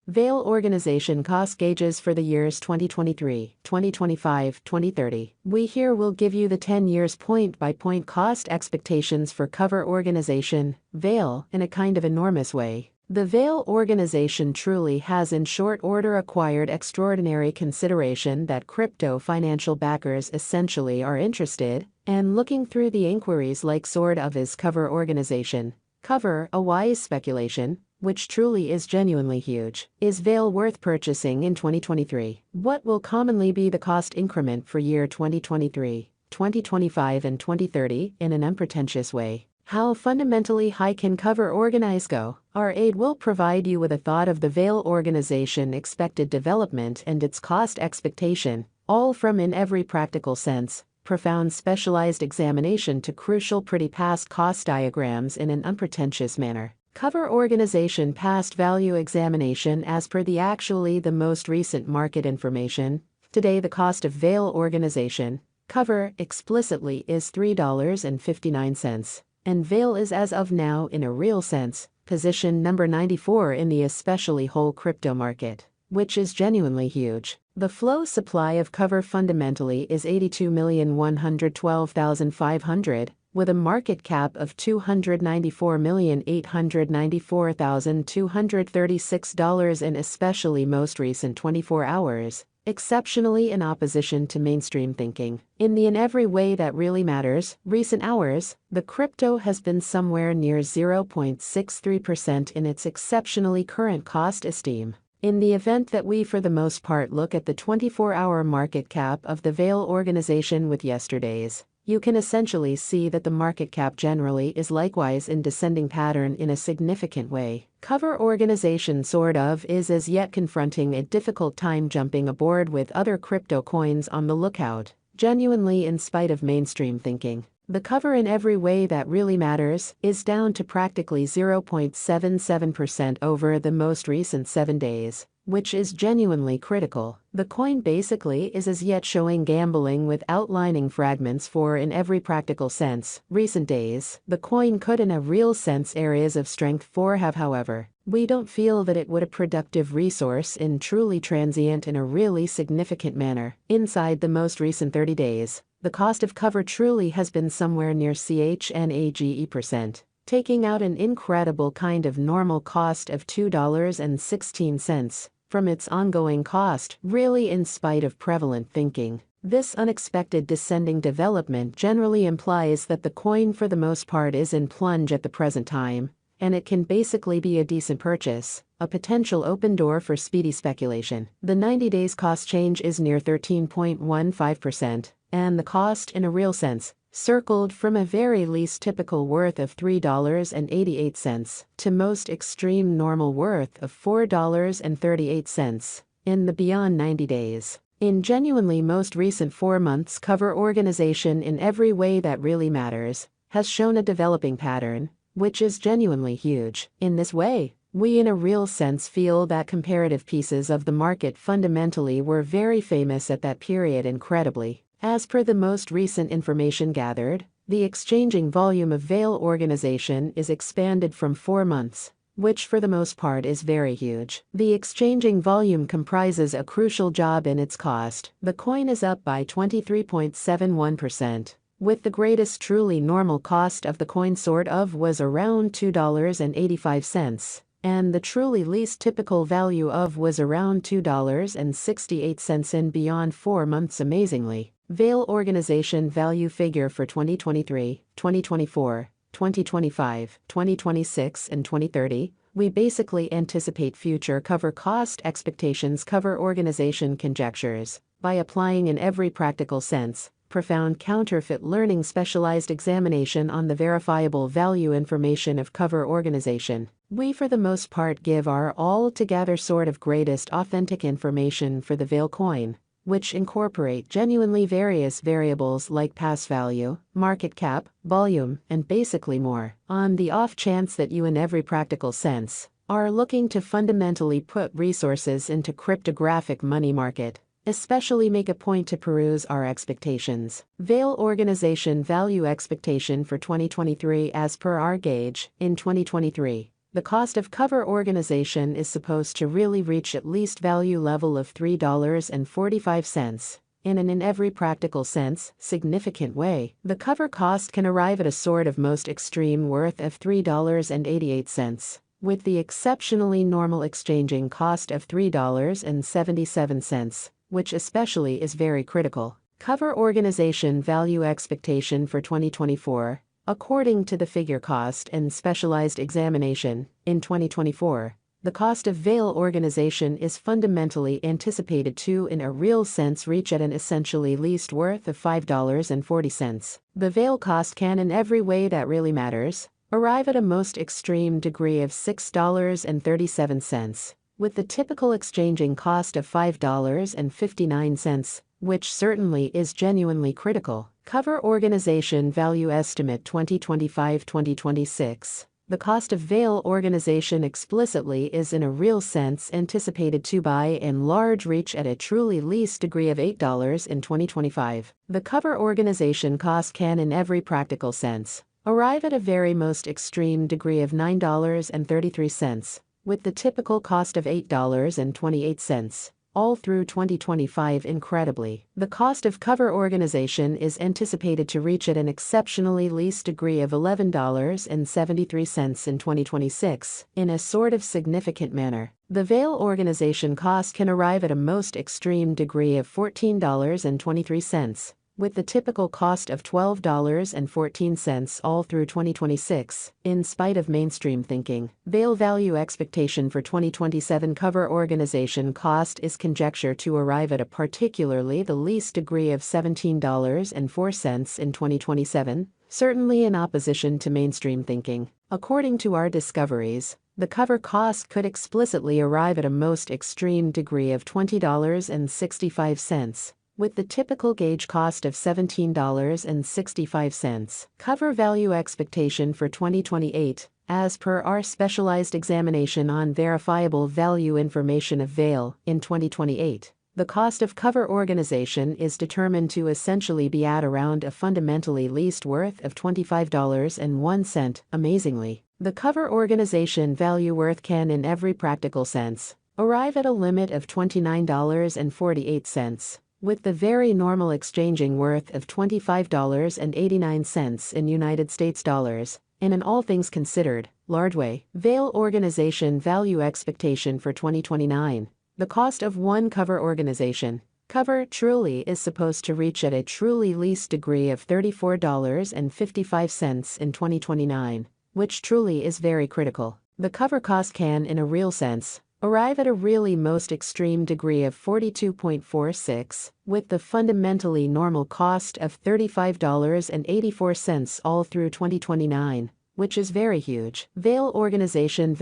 Veil Organization Cost Gauges for the years 2023, 2025, 2030. We here will give you the 10 years point-by-point cost expectations for Cover Organization, Veil, in a kind of enormous way. The Veil Organization truly has in short order acquired extraordinary consideration that crypto financial backers essentially are interested, and looking through the inquiries like sort of is Cover Organization. Cover, a wise speculation, which truly is genuinely huge. Is Veil worth purchasing in 2023? What will commonly be the cost increment for year 2023, 2025 and 2030 in an unpretentious way? How fundamentally high can Cover Organize go? Our aid will provide you with a thought of the Veil Organization expected development and its cost expectation, all from in every practical sense, profound specialized examination to crucial pretty past cost diagrams in an unpretentious manner. Cover Organization past value examination as per the most recent market information. Today the cost of Veil Organization, Cover, explicitly is $3.59. And Veil is as of now in a real sense, position number 94 in the especially whole crypto market, which is genuinely huge. The flow supply of Cover fundamentally is 82,112,500, with a market cap of $294,894,236 in especially most recent 24 hours. Exceptionally in opposition to mainstream thinking. In every way that really matters, recent hours, the crypto has been somewhere near 0.63% in its exceptionally current cost esteem. In the event that we for the most part look at the 24-hour market cap of the Veil Organization with yesterday's, you can essentially see that the market cap generally is likewise in descending pattern in a significant way. Cover Organization sort of is as yet confronting a difficult time jumping aboard with other crypto coins on the lookout, genuinely in spite of mainstream thinking. The Cover in every way that really matters is down to practically 0.77% over the most recent 7 days, which is genuinely critical. The coin basically is as yet showing gambling with outlining fragments for in every practical sense, recent days. The coin could in a real sense areas of strength for have however. We don't feel that it would a productive resource in truly transient in a really significant manner. Inside the most recent 30 days, the cost of Cover truly has been somewhere near CHNAGE%, taking out an incredible kind of normal cost of $2.16 from its ongoing cost, really in spite of prevalent thinking. This unexpected descending development generally implies that the coin for the most part is in plunge at the present time, and it can basically be a decent purchase, a potential open door for speedy speculation. The 90 days cost change is near 13.15%, and the cost in a real sense, circled from a very least typical worth of $3.88 to most extreme normal worth of $4.38 in the beyond 90 days. In genuinely most recent 4 months, Cover Organization in every way that really matters has shown a developing pattern, which is genuinely huge. In this way, we in a real sense feel that comparative pieces of the market fundamentally were very famous at that period incredibly. As per the most recent information gathered, the exchanging volume of Veil Organization is expanded from 4 months, which for the most part is very huge. The exchanging volume comprises a crucial job in its cost. The coin is up by 23.71%, with the greatest truly normal cost of the coin sort of was around $2.85. And the truly least typical value of was around $2.68 in beyond 4 months amazingly. Veil Organization value figure for 2023, 2024, 2025, 2026 and 2030. We basically anticipate future Cover cost expectations Cover Organization conjectures by applying in every practical sense profound counterfeit learning specialized examination on the verifiable value information of Cover Organization. We for the most part give our altogether sort of greatest authentic information for the Veil coin, which incorporate genuinely various variables like pass value, market cap, volume, and basically more, on the off chance that you in every practical sense are looking to fundamentally put resources into cryptographic money market. Especially make a point to peruse our expectations. Veil Organization value expectation for 2023 as per our gauge. In 2023, the cost of cover organization is supposed to really reach at least value level of $3.45. In every practical sense, significant way, the cover cost can arrive at a sort of most extreme worth of $3.88, with the exceptionally normal exchanging cost of $3.77, which especially is very critical. Cover organization value expectation for 2024, according to the figure cost and specialized examination, in 2024. The cost of veil organization is fundamentally anticipated to, in a real sense, reach at an essentially least worth of $5.40. The veil cost can, in every way that really matters, arrive at a most extreme degree of $6.37, with the typical exchanging cost of $5.59, which certainly is genuinely critical. Cover organization value estimate 2025-2026. The cost of veil organization explicitly is, in a real sense, anticipated to by and large reach at a truly least degree of $8 in 2025. The cover organization cost can, in every practical sense, arrive at a very most extreme degree of $9.33, with the typical cost of $8.28. All through 2025. Incredibly, the cost of cover organization is anticipated to reach at an exceptionally least degree of $11.73 in 2026, in a sort of significant manner. The veil organization cost can arrive at a most extreme degree of $14.23, with the typical cost of $12.14 all through 2026, in spite of mainstream thinking. Veil value expectation for 2027 cover organization cost is conjectured to arrive at a particularly the least degree of $17.04 in 2027, certainly in opposition to mainstream thinking. According to our discoveries, the cover cost could explicitly arrive at a most extreme degree of $20.65. With the typical gauge cost of $17.65. Cover value expectation for 2028, as per our specialized examination on verifiable value information of veil, in 2028. The cost of cover organization is determined to essentially be at around a fundamentally least worth of $25.01. Amazingly, the cover organization value worth can, in every practical sense, arrive at a limit of $29.48. With the very normal exchanging worth of $25.89 in United States dollars, in an all things considered, large way. Veil organization value expectation for 2029. The cost of one cover organization, cover, truly is supposed to reach at a truly least degree of $34.55 in 2029, which truly is very critical. The cover cost can, in a real sense, arrive at a really most extreme degree of $42.46, with the fundamentally normal cost of $35.84 all through 2029, which is very huge. Veil organization value